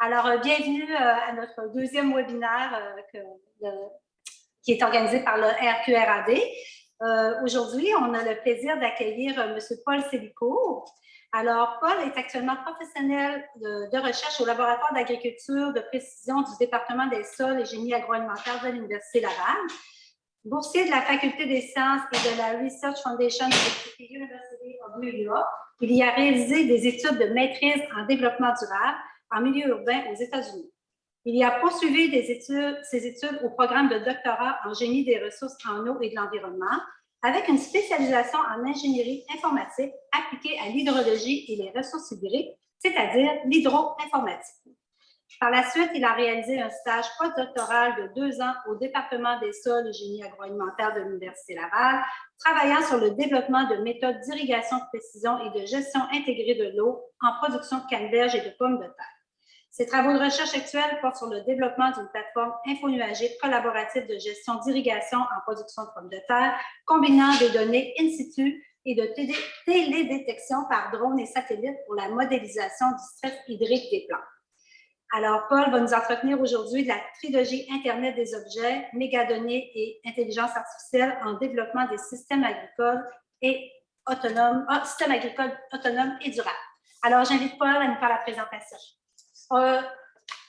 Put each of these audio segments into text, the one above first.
Alors, bienvenue à notre deuxième webinaire qui est organisé par le RQRAD. Aujourd'hui, on a le plaisir d'accueillir M. Paul Sélicourt. Alors, Paul est actuellement professionnel de recherche au laboratoire d'agriculture de précision du département des sols et génie agroalimentaire de l'Université Laval, boursier de la Faculté des sciences et de la Research Foundation de the University of New York. Il y a réalisé des études de maîtrise en développement durable en milieu urbain aux États-Unis. Il y a poursuivi ses études au programme de doctorat en génie des ressources en eau et de l'environnement, avec une spécialisation en ingénierie informatique appliquée à l'hydrologie et les ressources hydriques, c'est-à-dire l'hydroinformatique. Par la suite, il a réalisé un stage postdoctoral de 2 ans au département des sols et génie agroalimentaire de l'Université Laval, travaillant sur le développement de méthodes d'irrigation de précision et de gestion intégrée de l'eau en production de canneberge et de pommes de terre. Ses travaux de recherche actuels portent sur le développement d'une plateforme infonuagique collaborative de gestion d'irrigation en production de pommes de terre, combinant des données in situ et de télédétection par drone et satellite pour la modélisation du stress hydrique des plantes. Alors, Paul va nous entretenir aujourd'hui de la trilogie Internet des objets, mégadonnées et intelligence artificielle en développement des systèmes agricoles et autonomes, et durables. Alors, j'invite Paul à nous faire la présentation.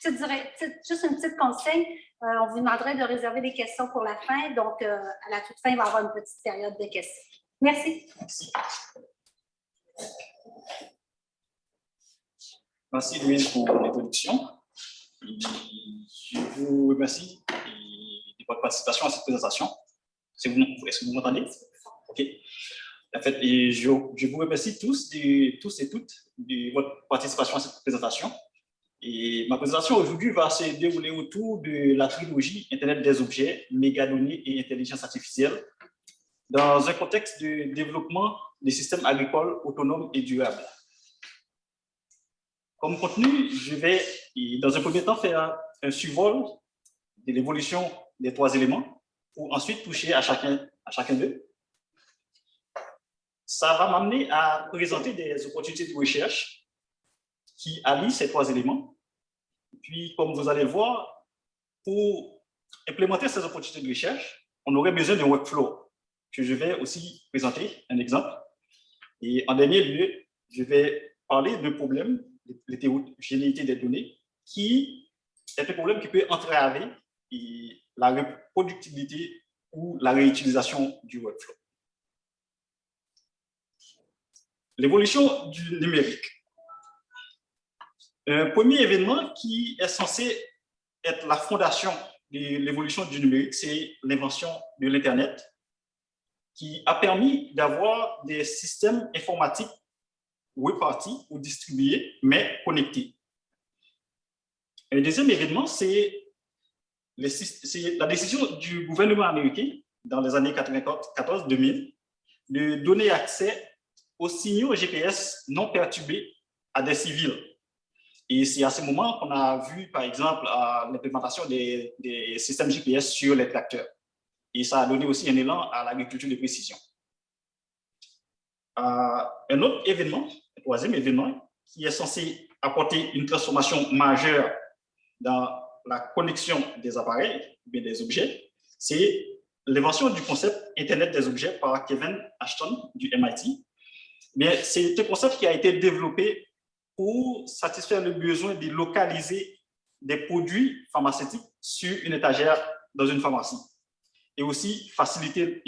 Juste une petite consigne, on vous demanderait de réserver des questions pour la fin, donc à la toute fin, il va y avoir une petite période de questions. Merci. Merci Louise pour l'introduction. Je vous remercie de votre participation à cette présentation. Est-ce que vous m'entendez? OK. En fait, je vous remercie tous et toutes de votre participation à cette présentation. Et ma présentation aujourd'hui va se dérouler autour de la trilogie Internet des objets, mégadonnées et intelligence artificielle dans un contexte de développement des systèmes agricoles autonomes et durables. Comme contenu, je vais, dans un premier temps, faire un survol de l'évolution des 3 éléments pour ensuite toucher à chacun d'eux. Ça va m'amener à présenter des opportunités de recherche qui allient ces 3 éléments. Puis, comme vous allez le voir, pour implémenter ces opportunités de recherche, on aurait besoin d'un workflow que je vais aussi présenter, un exemple. Et en dernier lieu, je vais parler d'un problème, l'hétérogénéité des données, qui est un problème qui peut entraver la reproductibilité ou la réutilisation du workflow. L'évolution du numérique. Un premier événement qui est censé être la fondation de l'évolution du numérique, c'est l'invention de l'Internet, qui a permis d'avoir des systèmes informatiques répartis ou distribués, mais connectés. Un deuxième événement, c'est la décision du gouvernement américain dans les années 1994-2000 de donner accès aux signaux GPS non perturbés à des civils. Et c'est à ce moment qu'on a vu, par exemple, l'implémentation des systèmes GPS sur les tracteurs. Et ça a donné aussi un élan à l'agriculture de précision. Un autre événement, un troisième événement, qui est censé apporter une transformation majeure dans la connexion des appareils, bien des objets, c'est l'invention du concept Internet des objets par Kevin Ashton du MIT. Mais c'est un concept qui a été développé pour satisfaire le besoin de localiser des produits pharmaceutiques sur une étagère dans une pharmacie et aussi faciliter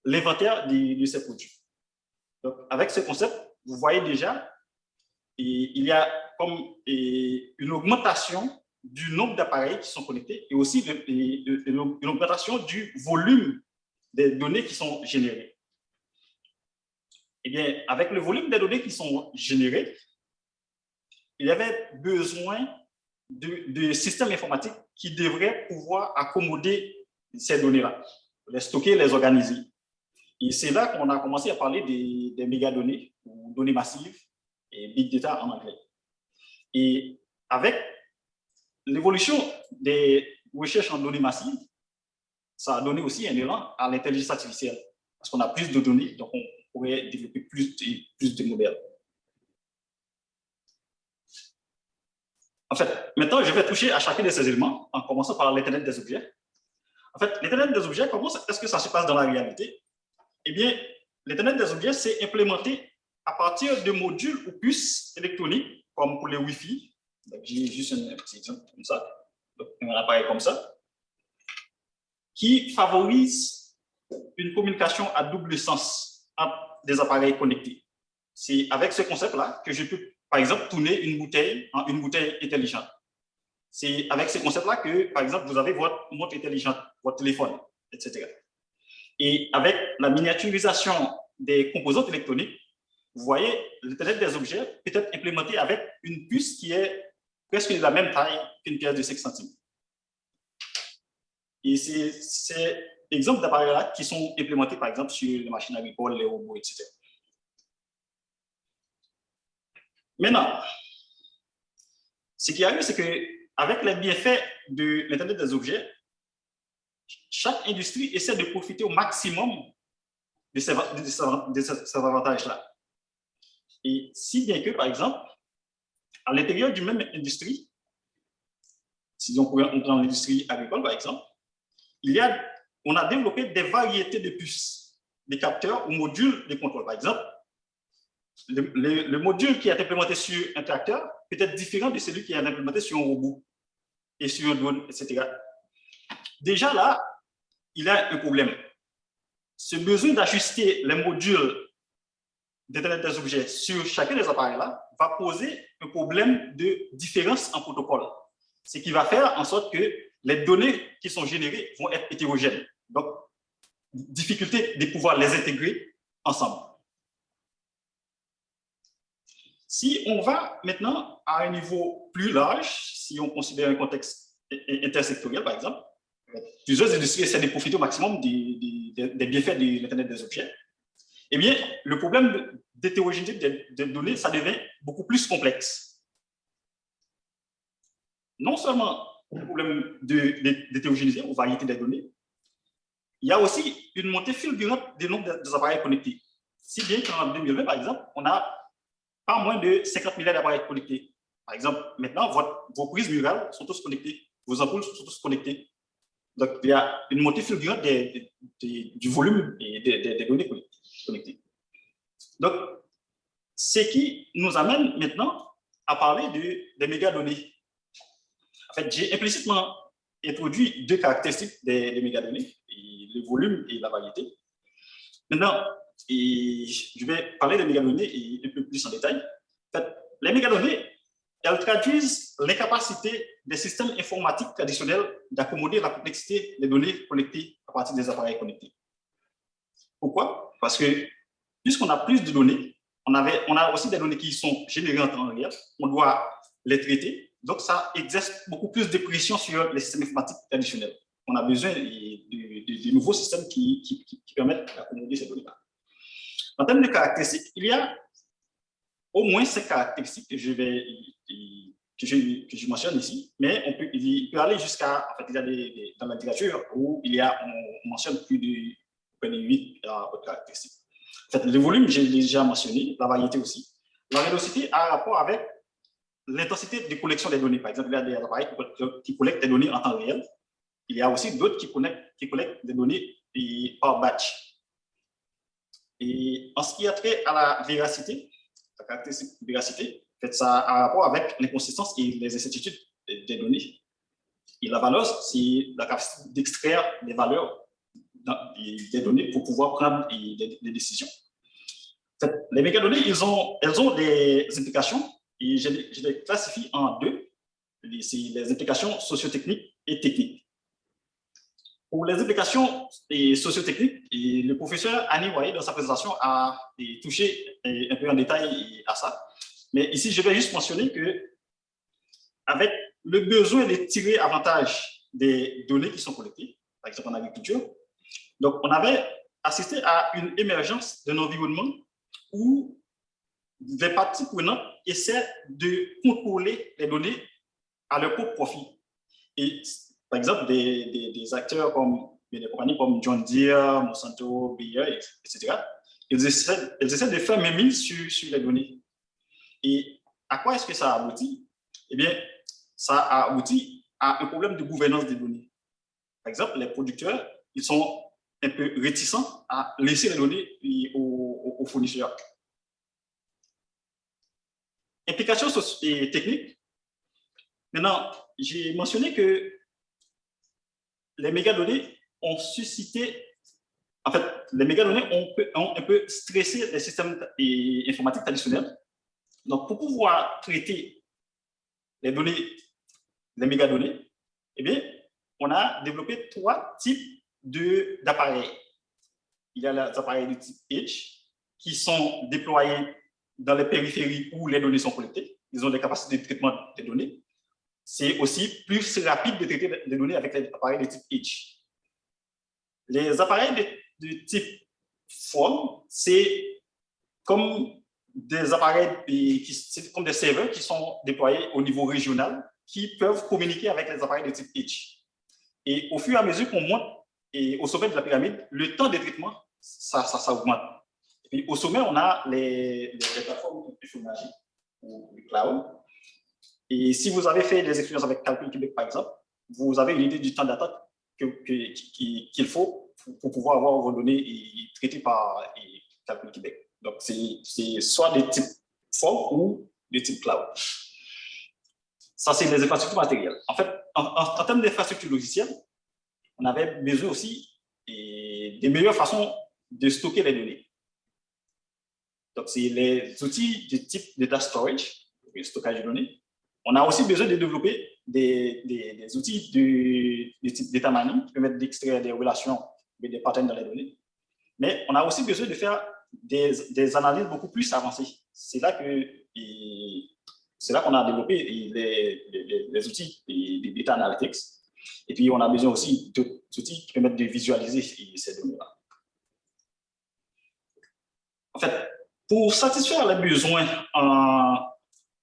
l'inventaire de ces produits. Donc, avec ce concept, vous voyez déjà, il y a comme une augmentation du nombre d'appareils qui sont connectés et aussi une augmentation du volume des données qui sont générées. Eh bien, avec le volume des données qui sont générées, il y avait besoin de systèmes informatiques qui devraient pouvoir accommoder ces données-là, les stocker, les organiser. Et c'est là qu'on a commencé à parler des mégadonnées, ou données massives, et big data en anglais. Et avec l'évolution des recherches en données massives, ça a donné aussi un élan à l'intelligence artificielle, parce qu'on a plus de données, donc on pourrait développer plus de modèles. En fait, maintenant, je vais toucher à chacun de ces éléments, en commençant par l'Internet des objets. En fait, l'Internet des objets, comment est-ce que ça se passe dans la réalité? Eh bien, l'Internet des objets, c'est implémenté à partir de modules ou puces électroniques, comme pour les Wi-Fi. J'ai juste un petit exemple comme ça, donc, un appareil comme ça, qui favorise une communication à double sens entre des appareils connectés. C'est avec ce concept-là que je peux, par exemple, tourner une bouteille en une bouteille intelligente. C'est avec ce concept-là que, par exemple, vous avez votre montre intelligente, votre téléphone, etc. Et avec la miniaturisation des composantes électroniques, vous voyez, l'Internet des objets peut être implémenté avec une puce qui est presque de la même taille qu'une pièce de 5 centimes. Et c'est exemple d'appareils-là qui sont implémentés, par exemple, sur les machines agricoles, les robots, etc. Maintenant, ce qui arrive, c'est qu'avec les bienfaits de l'Internet des objets, chaque industrie essaie de profiter au maximum de ces avantages-là. Et si bien que, par exemple, à l'intérieur d'une même industrie, si on prend l'industrie agricole, par exemple, on a développé des variétés de puces, des capteurs ou modules de contrôle. Par exemple, le module qui est implémenté sur un tracteur peut être différent de celui qui est implémenté sur un robot et sur un drone, etc. Déjà là, il y a un problème. Ce besoin d'ajuster les modules d'Internet des objets sur chacun des appareils-là va poser un problème de différence en protocole. Ce qui va faire en sorte que les données qui sont générées vont être hétérogènes. Donc, difficulté de pouvoir les intégrer ensemble. Si on va maintenant à un niveau plus large, si on considère un contexte intersectoriel, par exemple, plusieurs industries essaient de profiter au maximum des bienfaits de l'Internet des objets, eh bien, le problème d'hétérogénéité des données, ça devient beaucoup plus complexe. Non seulement le problème d'hétérogénéité ou variété des données, il y a aussi une montée fulgurante des nombres des appareils connectés. Si bien qu'en 2020, par exemple, on a pas moins de 50 milliards d'appareils connectés. Par exemple, maintenant, vos prises murales sont tous connectées, vos ampoules sont tous connectées. Donc, il y a une montée fulgurante du volume et des données connectées. Donc, ce qui nous amène maintenant à parler des mégadonnées. En fait, j'ai implicitement introduit deux caractéristiques des mégadonnées, le volume et la variété. Maintenant, je vais parler des mégadonnées un peu plus en détail. En fait, les mégadonnées, elles traduisent l'incapacité des systèmes informatiques traditionnels d'accommoder la complexité des données collectées à partir des appareils connectés. Pourquoi? Parce que puisqu'on a plus de données, on a aussi des données qui sont générées en temps réel, on doit les traiter, donc ça exerce beaucoup plus de pression sur les systèmes informatiques traditionnels. On a besoin de nouveaux systèmes qui permettent d'accommoder ces données-là. En termes de caractéristiques, il y a au moins 5 caractéristiques que je mentionne ici, mais il peut aller jusqu'à, en fait, il y a dans la littérature où on mentionne plus de 8 caractéristiques. En fait, le volume, j'ai déjà mentionné, la variété aussi. La vélocité a un rapport avec l'intensité de collection des données. Par exemple, il y a des appareils qui collectent des données en temps réel. Il y a aussi d'autres qui collectent des données par batch. Et en ce qui a trait à la véracité, la caractéristique de véracité, en fait, ça a un rapport avec l'inconsistance et les incertitudes des données. Et la valeur, c'est la capacité d'extraire des valeurs des données pour pouvoir prendre des décisions. En fait, les mégadonnées, elles ont des implications, et je les classifie en deux. C'est les implications sociotechniques et techniques. Pour les implications sociotechniques, le professeur Annie Royer, dans sa présentation, a touché un peu en détail à ça. Mais ici, je vais juste mentionner qu'avec le besoin de tirer avantage des données qui sont collectées, par exemple en agriculture, donc on avait assisté à une émergence d'un environnement où les parties prenantes essaient de contrôler les données à leur propre profit. Et par exemple, des acteurs comme des compagnies comme John Deere, Monsanto, Bayer, etc., ils essaient de faire mainmise sur les données. Et à quoi est-ce que ça aboutit? Eh bien, ça a abouti à un problème de gouvernance des données. Par exemple, les producteurs, ils sont un peu réticents à laisser les données aux fournisseurs. Implications techniques. Maintenant, j'ai mentionné que les mégadonnées ont suscité, en fait, les mégadonnées ont un peu stressé les systèmes informatiques traditionnels. Donc, pour pouvoir traiter les données, les mégadonnées, eh bien, on a développé 3 types d'appareils. Il y a les appareils de type Edge qui sont déployés dans les périphéries où les données sont collectées. Ils ont des capacités de traitement des données. C'est aussi plus rapide de traiter les données avec les appareils de type Edge. Les appareils de type Fog, c'est comme des appareils, comme des serveurs qui sont déployés au niveau régional, qui peuvent communiquer avec les appareils de type Edge. Et au fur et à mesure qu'on monte et au sommet de la pyramide, le temps de traitement, ça augmente. Et puis au sommet, on a les plateformes technologiques ou le cloud. Et si vous avez fait des expériences avec Calcul Québec, par exemple, vous avez une idée du temps d'attente qu'il faut pour pouvoir avoir vos données traitées par Calcul Québec. Donc, c'est soit de type fog ou de type cloud. Ça, c'est les infrastructures matérielles. En fait, en termes d'infrastructures logicielles, on avait besoin aussi des meilleures façons de stocker les données. Donc, c'est les outils de type data storage, le stockage de données. On a aussi besoin de développer des outils de type data mining qui permettent d'extraire des relations et des patterns dans les données. Mais on a aussi besoin de faire des analyses beaucoup plus avancées. C'est là qu'on a développé les outils de data analytics. Et puis, on a besoin aussi d'outils qui permettent de visualiser ces données-là. En fait, pour satisfaire les besoins en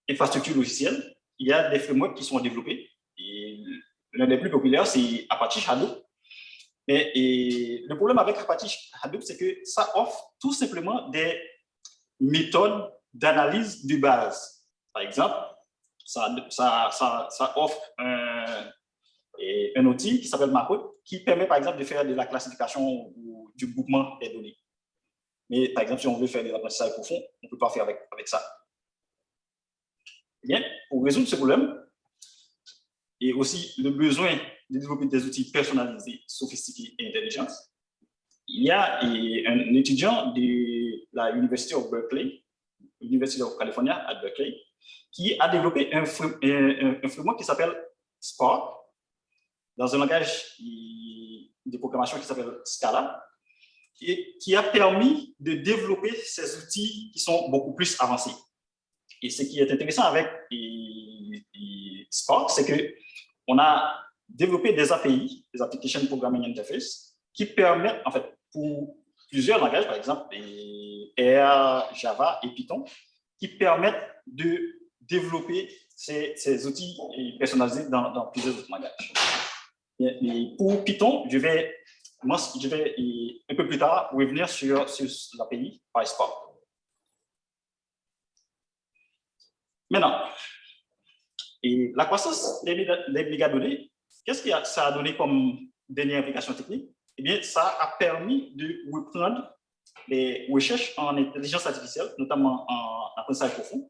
infrastructure logicielle, il y a des frameworks qui sont développés. L'un des plus populaires, c'est Apache Hadoop. Mais le problème avec Apache Hadoop, c'est que ça offre tout simplement des méthodes d'analyse de base. Par exemple, ça offre un outil qui s'appelle Mapot, qui permet par exemple de faire de la classification ou du groupement des données. Mais par exemple, si on veut faire des apprentissages profonds, on ne peut pas faire avec ça. Bien, pour résoudre ce problème, et aussi le besoin de développer des outils personnalisés, sophistiqués et intelligents, il y a un étudiant de la University of Berkeley, University of California à Berkeley, qui a développé un framework qui s'appelle Spark, dans un langage de programmation qui s'appelle Scala, qui a permis de développer ces outils qui sont beaucoup plus avancés. Et ce qui est intéressant avec Spark, c'est qu'on a développé des API, des Application Programming Interface, qui permettent, en fait, pour plusieurs langages, par exemple, R, Java et Python, qui permettent de développer ces outils personnalisés dans plusieurs autres langages. Et pour Python, je vais un peu plus tard revenir sur l'API PySpark. Maintenant, et la croissance des mégadonnées, qu'est-ce que ça a donné comme dernière application technique? Eh bien, ça a permis de reprendre les recherches en intelligence artificielle, notamment en apprentissage profond,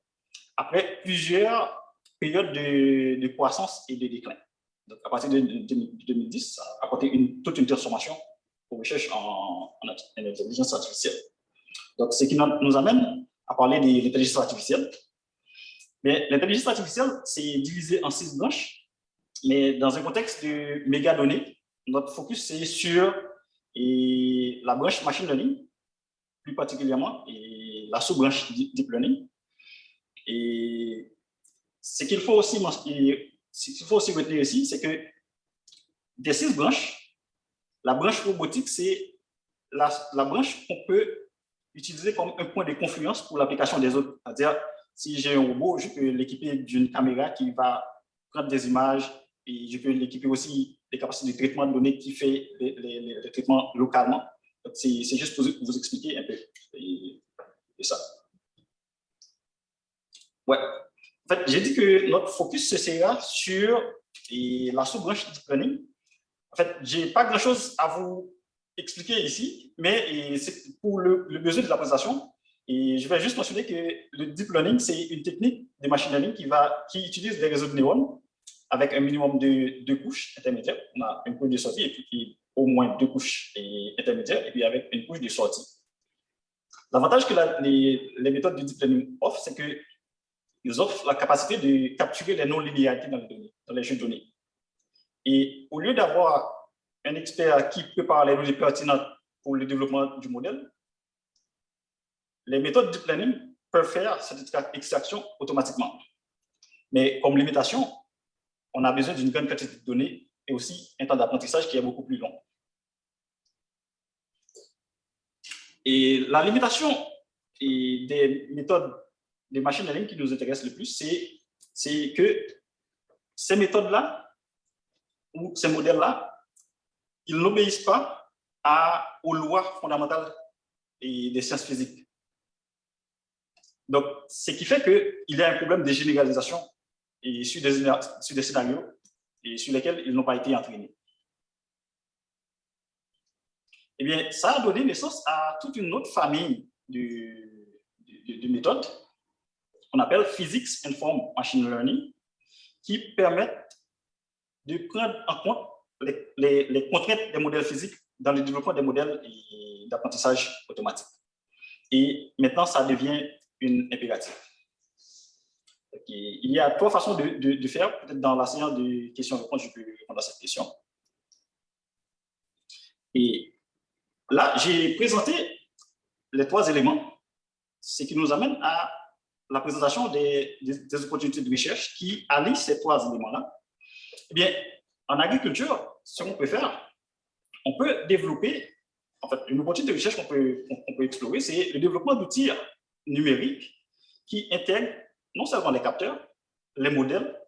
après plusieurs périodes de croissance et de déclin. Donc, à partir de 2010, ça a apporté toute une transformation aux recherches en intelligence artificielle. Donc, ce qui nous amène à parler de l'intelligence artificielle. Mais l'intelligence artificielle, c'est divisé en 6 branches, mais dans un contexte de mégadonnées, notre focus, c'est sur la branche machine learning, plus particulièrement, et la sous-branche deep learning. Et ce qu'il faut aussi retenir ici, c'est que des 6 branches, la branche robotique, c'est la branche qu'on peut utiliser comme un point de confluence pour l'application des autres. C'est-à-dire, si j'ai un robot, je peux l'équiper d'une caméra qui va prendre des images et je peux l'équiper aussi des capacités de traitement de données qui fait les traitements localement. C'est juste pour vous expliquer un peu et ça. Ouais. En fait, j'ai dit que notre focus, ce sera sur la sous-branche deep learning. En fait, je n'ai pas grand-chose à vous expliquer ici, mais c'est pour le besoin de la présentation. Et je vais juste mentionner que le deep learning, c'est une technique de machine learning qui utilise des réseaux de neurones avec un minimum de 2 couches intermédiaires. On a une couche de sortie et puis au moins 2 couches intermédiaires, et puis avec une couche de sortie. L'avantage que les méthodes de deep learning offrent, c'est qu'ils offrent la capacité de capturer les non-linéarités dans les jeux de données. Et au lieu d'avoir un expert qui prépare les données pertinentes pour le développement du modèle, les méthodes deep learning peuvent faire cette extraction automatiquement. Mais comme limitation, on a besoin d'une grande quantité de données et aussi un temps d'apprentissage qui est beaucoup plus long. Et la limitation des méthodes de machine learning qui nous intéressent le plus, c'est que ces méthodes-là, ou ces modèles-là, ils n'obéissent pas aux lois fondamentales des sciences physiques. Donc, ce qui fait qu'il y a un problème de généralisation sur des scénarios sur lesquels ils n'ont pas été entraînés. Eh bien, ça a donné naissance à toute une autre famille de méthodes qu'on appelle Physics Informed Machine Learning, qui permettent de prendre en compte les contraintes des modèles physiques dans le développement des modèles d'apprentissage automatique. Et maintenant, ça devient une impérative. Il y a 3 façons de faire. Peut-être dans la séance de questions-réponses, je peux répondre à cette question. Et là, j'ai présenté les 3 éléments, ce qui nous amène à la présentation des opportunités de recherche qui allient ces 3 éléments-là. Eh bien, en agriculture, ce qu'on peut faire, on peut développer, en fait, une opportunité de recherche qu'on peut explorer, c'est le développement d'outils numériques qui intègrent non seulement les capteurs, les modèles,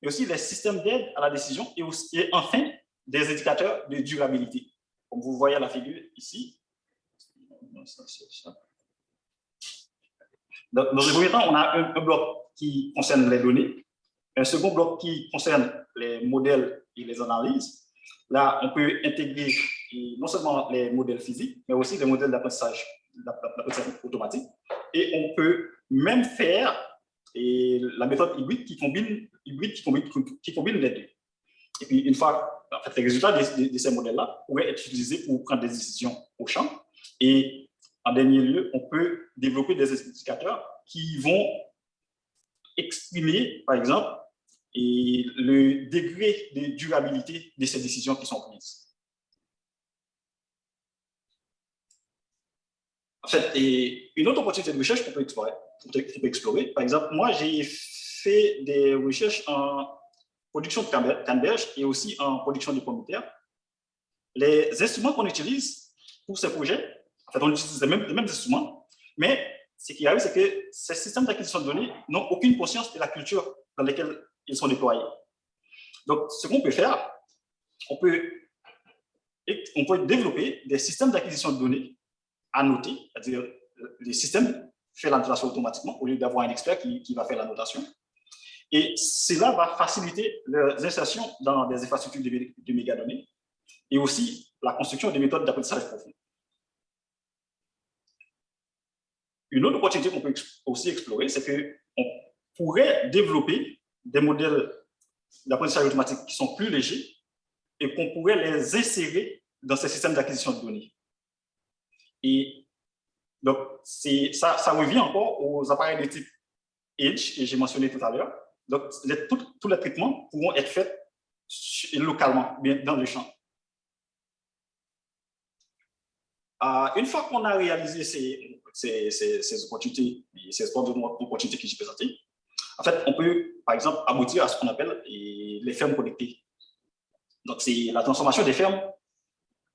mais aussi les systèmes d'aide à la décision et enfin des indicateurs de durabilité. Comme vous voyez la figure ici. Dans un premier temps, on a un bloc qui concerne les données, un second bloc qui concerne les modèles et les analyses. Là, on peut intégrer non seulement les modèles physiques, mais aussi les modèles d'apprentissage automatique. Et on peut même faire la méthode hybride qui combine les deux. Et puis, une fois, en fait, les résultats de ces modèles-là pourraient être utilisés pour prendre des décisions au champ. Et en dernier lieu, on peut développer des indicateurs qui vont exprimer, par exemple, le degré de durabilité de ces décisions qui sont prises. En fait, une autre opportunité de recherche qu'on peut explorer, par exemple, moi, j'ai fait des recherches en production de canneberge et aussi en production de pommes de terre. Les instruments qu'on utilise pour ces projets, en fait, on utilise les mêmes instruments, mais ce qui arrive, c'est que ces systèmes d'acquisition de données n'ont aucune conscience de la culture dans laquelle ils sont déployés. Donc, ce qu'on peut faire, on peut développer des systèmes d'acquisition de données annotés, c'est-à-dire les systèmes font l'annotation automatiquement au lieu d'avoir un expert qui va faire l'annotation. Et cela va faciliter leurs insertions dans des infrastructures de mégadonnées et aussi la construction des méthodes d'apprentissage profond. Une autre opportunité qu'on peut aussi explorer, c'est qu'on pourrait développer des modèles d'apprentissage automatique qui sont plus légers et qu'on pourrait les insérer dans ces systèmes d'acquisition de données. Et donc, ça revient encore aux appareils de type Edge, que j'ai mentionné tout à l'heure. Donc, tous les traitements pourront être faits localement, bien dans le champ. Une fois qu'on a réalisé ces opportunités, ces opportunités que j'ai présentées, en fait, on peut, par exemple, aboutir à ce qu'on appelle les fermes connectées. Donc, c'est la transformation des fermes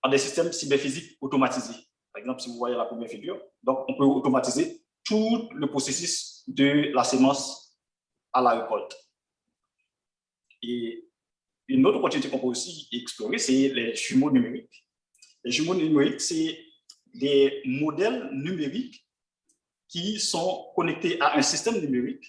en des systèmes cyberphysiques automatisés. Par exemple, si vous voyez la première figure, donc on peut automatiser tout le processus de la sémence à la récolte. Et une autre opportunité qu'on peut aussi explorer, c'est les jumeaux numériques. Les jumeaux numériques, c'est des modèles numériques qui sont connectés à un système numérique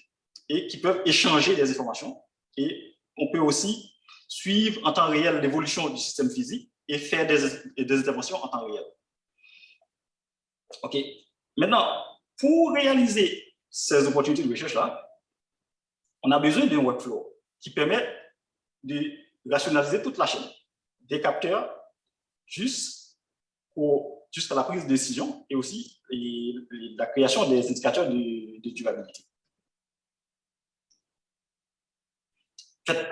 et qui peuvent échanger des informations. Et on peut aussi suivre en temps réel l'évolution du système physique et faire des interventions en temps réel. OK. Maintenant, pour réaliser ces opportunités de recherche-là, on a besoin d'un workflow qui permet de rationaliser toute la chaîne, des capteurs jusqu'à la prise de décision et aussi la création des indicateurs de durabilité.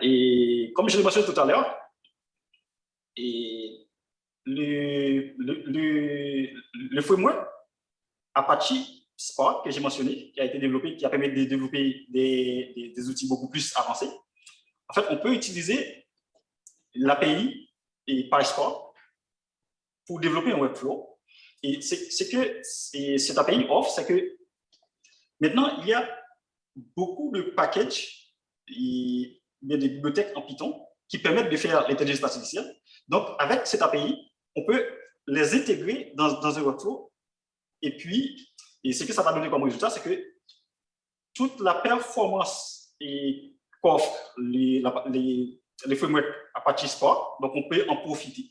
Et comme je l'ai mentionné tout à l'heure, le framework Apache Spark que j'ai mentionné, qui a été développé, qui a permis de développer des outils beaucoup plus avancés. En fait, on peut utiliser l'API et PySpark pour développer un workflow. Et ce que cette API offre, c'est que maintenant, il y a beaucoup de packages et des bibliothèques en Python qui permettent de faire l'intelligence artificielle. Donc, avec cette API, on peut les intégrer dans un workflow. Et puis, ce que ça va donner comme résultat, c'est que toute la performance qu'offrent les frameworks Apache Spark, donc on peut en profiter.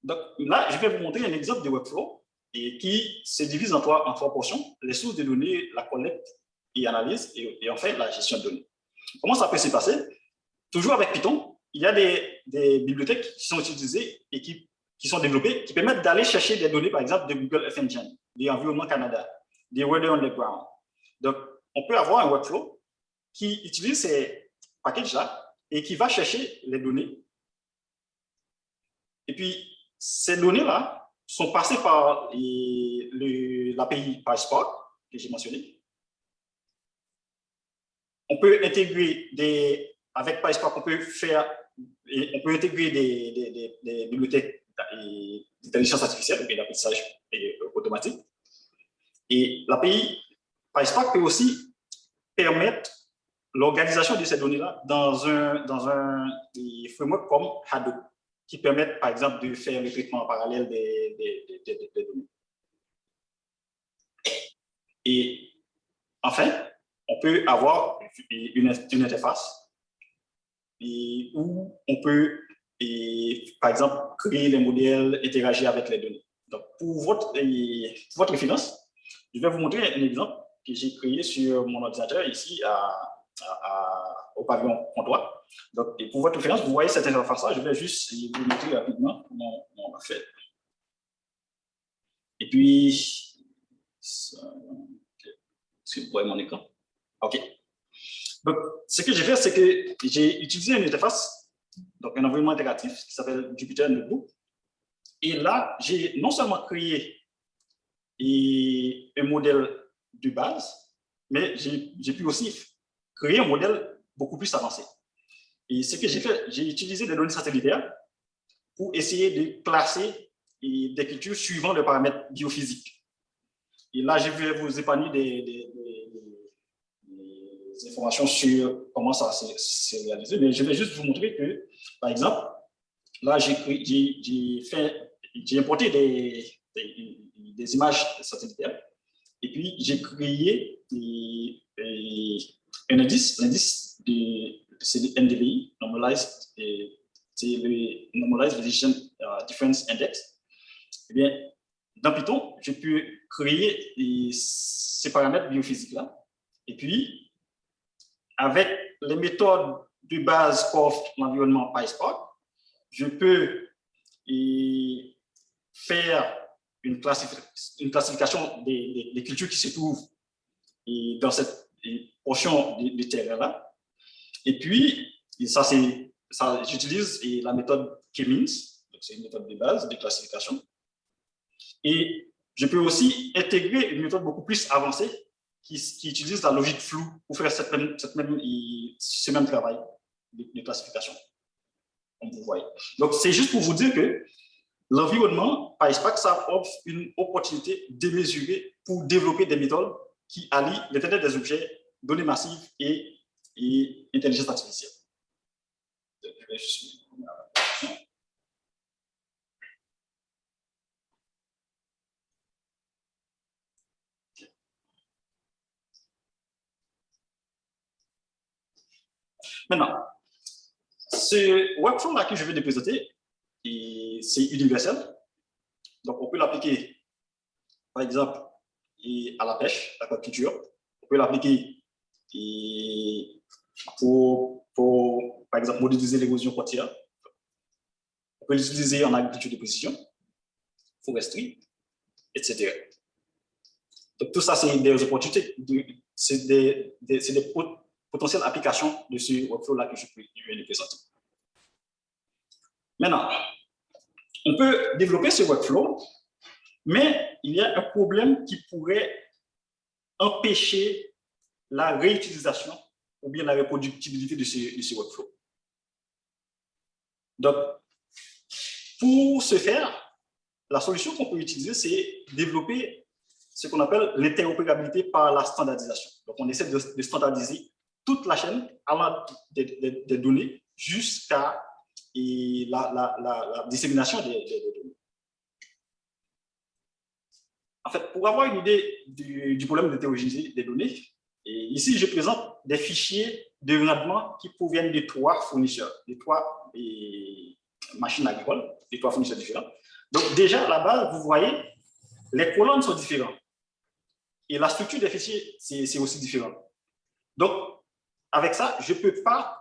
Donc là, je vais vous montrer un exemple de workflow qui se divise en trois portions: les sources de données, la collecte et analyse, et enfin la gestion de données. Comment ça peut se passer? Toujours avec Python, il y a des bibliothèques qui sont utilisées et qui sont développées, qui permettent d'aller chercher des données, par exemple, de Google Earth Engine, des Environnement Canada, des Weather Underground. Donc, on peut avoir un workflow qui utilise ces packages-là et qui va chercher les données. Et puis, ces données-là sont passées par l'API PySpark, que j'ai mentionné. On peut intégrer avec PySpark, on peut intégrer des bibliothèques d'intelligence artificielle ou d'apprentissage automatique. Et l'API PySpark peut aussi permettre l'organisation de ces données-là dans un framework comme Hadoop, qui permettent, par exemple, de faire le traitement en parallèle des données. Et enfin, on peut avoir une interface où on peut, par exemple, créer les modèles, interagir avec les données. Donc, pour votre référence, je vais vous montrer un exemple que j'ai créé sur mon ordinateur ici au pavillon Pontois. Donc, et pour votre référence, vous voyez cette interface-là, je vais juste vous montrer rapidement comment on va faire. Et puis, est-ce que vous voyez mon écran? OK. Donc, ce que j'ai fait, c'est que j'ai utilisé une interface, donc un environnement interactif qui s'appelle Jupyter Notebook. Et là, j'ai non seulement créé un modèle de base, mais j'ai pu aussi créer un modèle beaucoup plus avancé. Et ce que j'ai fait, j'ai utilisé des données satellitaires pour essayer de classer des cultures suivant les paramètres biophysiques. Et là, je vais vous épargner des informations sur comment ça s'est réalisé, mais je vais juste vous montrer que, par exemple, là, j'ai importé des images satellitaires et puis j'ai créé un indice, l'indice c'est le NDVI, c'est le Normalized Variation Difference Index. Eh bien, dans Python, je peux créer ces paramètres biophysiques-là. Et puis, avec les méthodes de base qu'offre l'environnement PySpark, je peux faire une classification des cultures qui se trouvent dans cette portion de terrain-là. Et puis, j'utilise la méthode K-means, c'est une méthode de base de classification. Et je peux aussi intégrer une méthode beaucoup plus avancée qui utilise la logique floue pour faire ce même travail de classification, comme vous voyez. Donc, c'est juste pour vous dire que l'environnement PySpark, ça offre une opportunité démesurée pour développer des méthodes qui allient l'Internet des objets, données massives et intelligence artificielle. Maintenant, ce workflow-là que je vais te présenter, c'est universel. Donc, on peut l'appliquer, par exemple, à la pêche, à l'agriculture. On peut l'appliquer pour, par exemple, modéliser l'érosion côtière. On peut l'utiliser en agriculture de précision, foresterie, etc. Donc, tout ça, c'est des opportunités, c'est des potentielles applications de ce workflow-là que je viens de présenter. Maintenant, on peut développer ce workflow, mais il y a un problème qui pourrait empêcher la réutilisation ou bien la reproductibilité de ce workflow. Donc, pour ce faire, la solution qu'on peut utiliser, c'est développer ce qu'on appelle l'interopérabilité par la standardisation. Donc, on essaie de standardiser toute la chaîne allant des données jusqu'à la dissémination des données. En fait, pour avoir une idée du problème d'hétérogénéité des données, ici, je présente des fichiers de rendement qui proviennent de 3 fournisseurs, de 3 machines agricoles, de 3 fournisseurs différents. Donc, déjà, à la base, vous voyez, les colonnes sont différentes. Et la structure des fichiers, c'est aussi différent. Donc, avec ça, je ne peux pas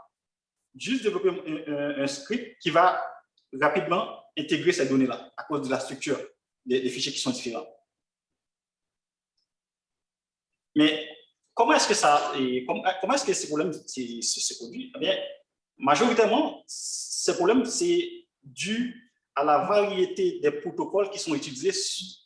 juste développer un script qui va rapidement intégrer ces données-là à cause de la structure des fichiers qui sont différents. Mais comment est-ce que ces problèmes se produisent? Eh bien, majoritairement, ces problèmes, c'est dû à la variété des protocoles qui sont utilisés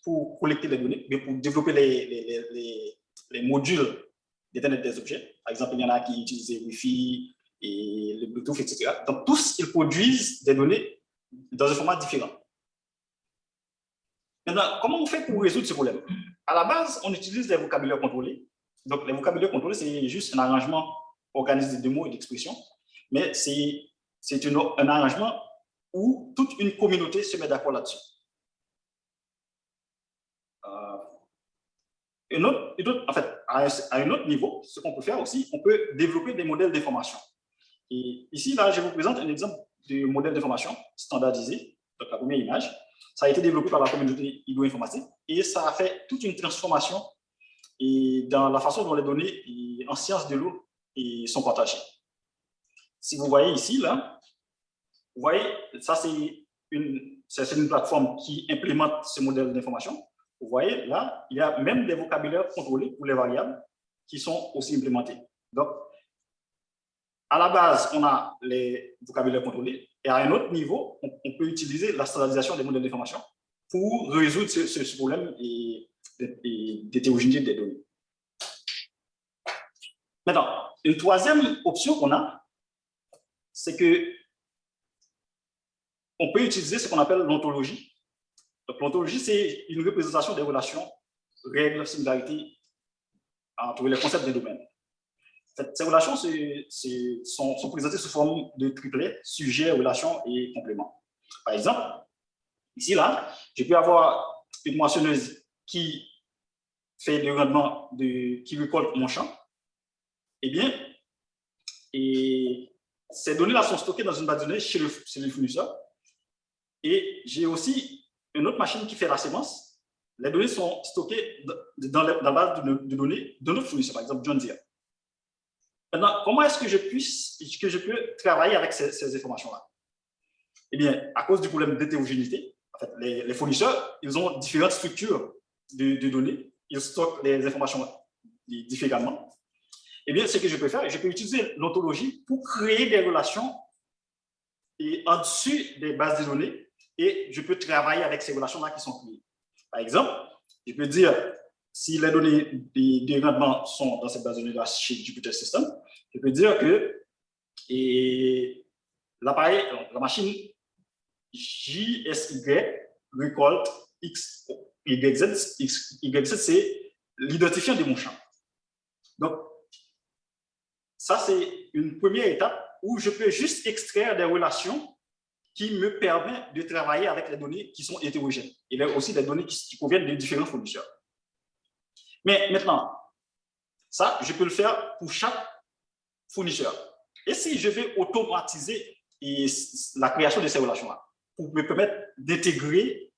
pour collecter les données, mais pour développer les modules d'Internet des objets. Par exemple, il y en a qui utilisent le Wi-Fi et le Bluetooth, etc. Donc, tous, ils produisent des données dans un format différent. Maintenant, comment on fait pour résoudre ce problème? À la base, on utilise des vocabulaires contrôlés. Donc, les vocabulaires contrôlés, c'est juste un arrangement organisé de mots et d'expressions, mais c'est un arrangement où toute une communauté se met d'accord là-dessus. En fait, à un autre niveau, ce qu'on peut faire aussi, on peut développer des modèles d'information. Et ici, là, je vous présente un exemple de modèle d'information standardisé. Donc, la première image, ça a été développé par la communauté hydro-informatique et ça a fait toute une transformation dans la façon dont les données en sciences de l'eau sont partagées. Si vous voyez ici, là, vous voyez, ça c'est une plateforme qui implémente ce modèle d'information. Vous voyez, là, il y a même des vocabulaires contrôlés pour les variables qui sont aussi implémentés. Donc, à la base, on a les vocabulaires contrôlés et à un autre niveau, on peut utiliser la standardisation des modèles d'information pour résoudre ce problème d'hétérogénéité des données. Maintenant, une troisième option qu'on a, c'est que on peut utiliser ce qu'on appelle l'ontologie. Donc, l'ontologie, c'est une représentation des relations, règles, similarités entre les concepts des domaines. Ces relations sont présentées sous forme de triplets, sujet, relation et complément. Par exemple, ici, là, je peux avoir une moissonneuse qui fait le rendement, qui récolte mon champ. Eh bien, ces données-là sont stockées dans une base de données chez le fournisseur. Et j'ai aussi une autre machine qui fait la sémence. Les données sont stockées dans la base de données de notre fournisseur, par exemple John Deere. Maintenant, comment est-ce que je peux travailler avec ces informations-là? Eh bien, à cause du problème d'hétérogénéité, en fait, les fournisseurs, ils ont différentes structures de données. Ils stockent les informations différemment. Eh bien, ce que je peux faire, je peux utiliser l'ontologie pour créer des relations en dessus des bases de données et je peux travailler avec ces relations-là qui sont créées. Par exemple, je peux dire, si les données des rendements sont dans cette base de données-là chez Jupyter System, je peux dire que l'appareil, la machine JSY récolte X, YZ. YZ, c'est l'identifiant de mon champ. Donc, ça, c'est une première étape où je peux juste extraire des relations qui me permettent de travailler avec les données qui sont hétérogènes. Il y a aussi des données qui proviennent de différents fournisseurs. Mais maintenant, ça, je peux le faire pour chaque fournisseur. Et si je vais automatiser la création de ces relations-là pour me permettre d'intégrer,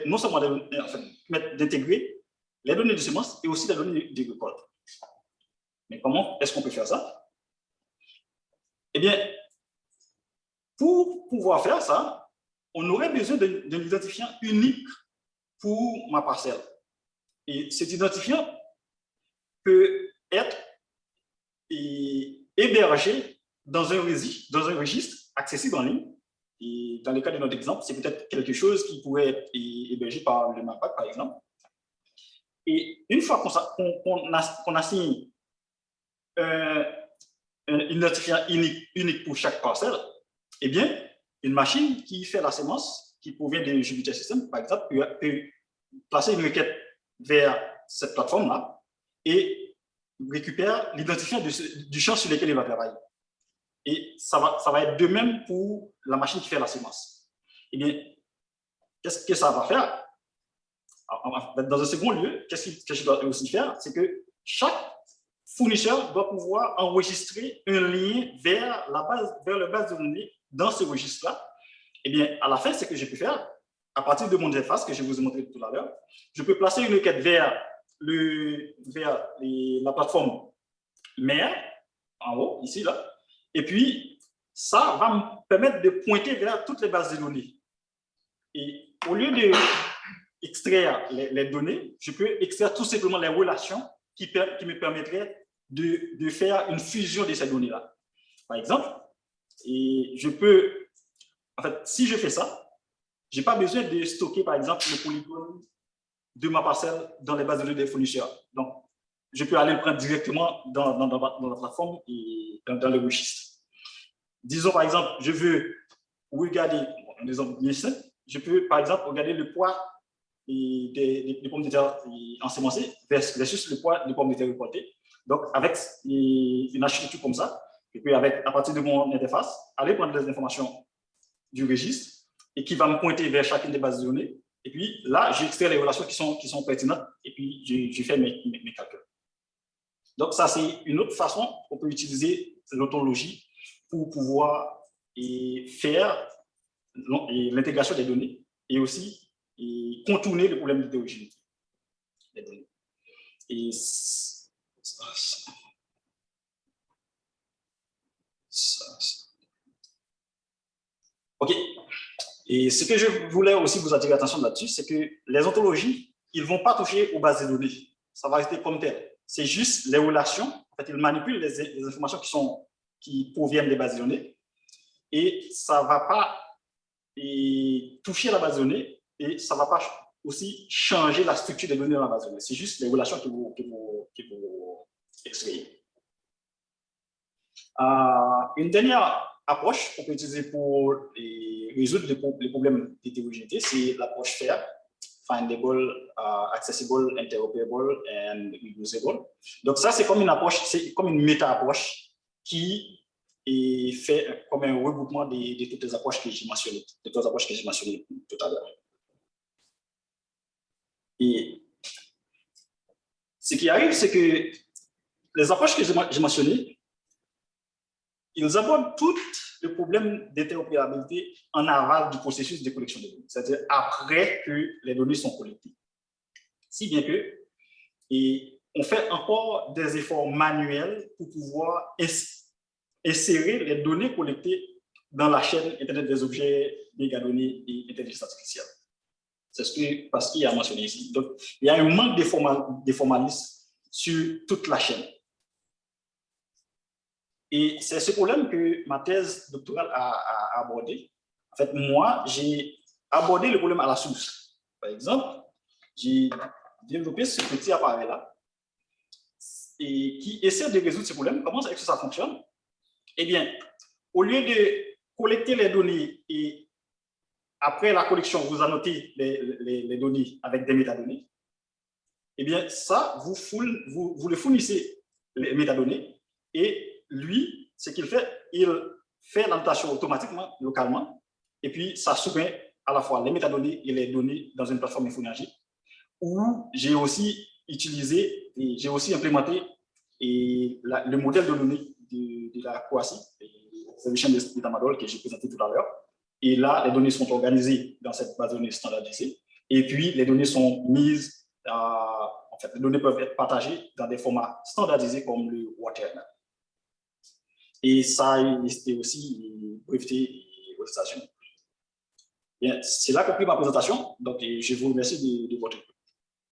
non seulement d'intégrer les données de semences et aussi les données de récolte. Mais comment est-ce qu'on peut faire ça? Eh bien, pour pouvoir faire ça, on aurait besoin d'un identifiant unique pour ma parcelle. Et cet identifiant peut être hébergé dans un registre accessible en ligne. Et dans le cas de notre exemple, c'est peut-être quelque chose qui pourrait être hébergé par le MAPAC, par exemple. Et une fois qu'on assigne un identifiant unique pour chaque parcelle, eh bien, une machine qui fait la sémence, qui provient de Jupyter System, par exemple, peut placer une requête vers cette plateforme-là et récupère l'identifiant du champ sur lequel il va travailler. Et ça va être de même pour la machine qui fait la sémence. Eh bien, qu'est-ce que ça va faire? Dans un second lieu, qu'est-ce que je dois aussi faire? C'est que chaque fournisseur doit pouvoir enregistrer un lien vers la base de données dans ce registre-là. Eh bien, à la fin, ce que je peux faire, à partir de mon interface que je vous ai montré tout à l'heure, je peux placer une requête vers la plateforme mère, en haut, ici, là, et puis ça va me permettre de pointer vers toutes les bases de données. Et au lieu d'extraire les données, je peux extraire tout simplement les relations qui me permettraient de faire une fusion de ces données-là. Par exemple, et je peux, en fait, si je fais ça, je n'ai pas besoin de stocker, par exemple, le polygone de ma parcelle dans les bases de données des fournisseurs. Donc, je peux aller le prendre directement dans la plateforme et dans le registre. Disons, par exemple, je veux regarder, un exemple bien simple, je peux, par exemple, regarder le poids des pommes de terre ensemencées versus le poids des pommes de terre récoltées. Donc, avec une architecture comme ça, je peux, à partir de mon interface, aller prendre les informations du registre et qui va me pointer vers chacune des bases de données. Et puis là, j'extrais les relations qui sont pertinentes et puis je fais mes calculs. Donc, ça, c'est une autre façon qu'on peut utiliser l'autologie pour pouvoir faire l'intégration des données et aussi contourner le problème d'hétérogénéité des données. Et OK. Et ce que je voulais aussi vous attirer l'attention là-dessus, c'est que les ontologies, ils ne vont pas toucher aux bases de données. Ça va rester comme tel. C'est juste les relations. En fait, ils manipulent les informations qui proviennent des bases de données. Et ça ne va pas toucher la base de données et ça ne va pas aussi changer la structure des données dans la base de données. C'est juste les relations que vous extrayez. Une dernière approche qu'on peut utiliser pour résoudre les problèmes d'hétérogénéité, c'est l'approche FAIR, Findable, Accessible, Interoperable and Reusable. Donc ça, c'est comme une approche, c'est comme une méta-approche qui est fait comme un regroupement de toutes les approches que j'ai mentionnées, tout à l'heure. Et ce qui arrive, c'est que les approches que j'ai mentionnées, ils abordent tout le problème d'interopérabilité en aval du processus de collection de données, c'est-à-dire après que les données sont collectées. Si bien que, on fait encore des efforts manuels pour pouvoir insérer les données collectées dans la chaîne Internet des objets, mégadonnées et intelligence artificielle. C'est ce que Pascal a mentionné ici. Donc, il y a un manque de formalisme sur toute la chaîne. Et c'est ce problème que ma thèse doctorale a abordé. En fait, moi, j'ai abordé le problème à la source. Par exemple, j'ai développé ce petit appareil-là et qui essaie de résoudre ce problème. Comment est-ce que ça fonctionne? Eh bien, au lieu de collecter les données et après la collection, vous annotez les données avec des métadonnées, eh bien, ça, vous le fournissez les métadonnées et lui, ce qu'il fait, il fait l'annotation automatiquement, localement, et puis ça soumet à la fois les métadonnées et les données dans une plateforme infoénergie, où j'ai aussi implémenté le modèle de données de la Croatie, service d'état-major que j'ai présenté tout à l'heure. Et là, les données sont organisées dans cette base de données standardisée. Et puis, les données sont mises, en fait, les données peuvent être partagées dans des formats standardisés comme le WaterNet. Et ça existait aussi breveté aux États-Unis. Bien, c'est là que conclut ma présentation. Donc, je vous remercie de votre écoute.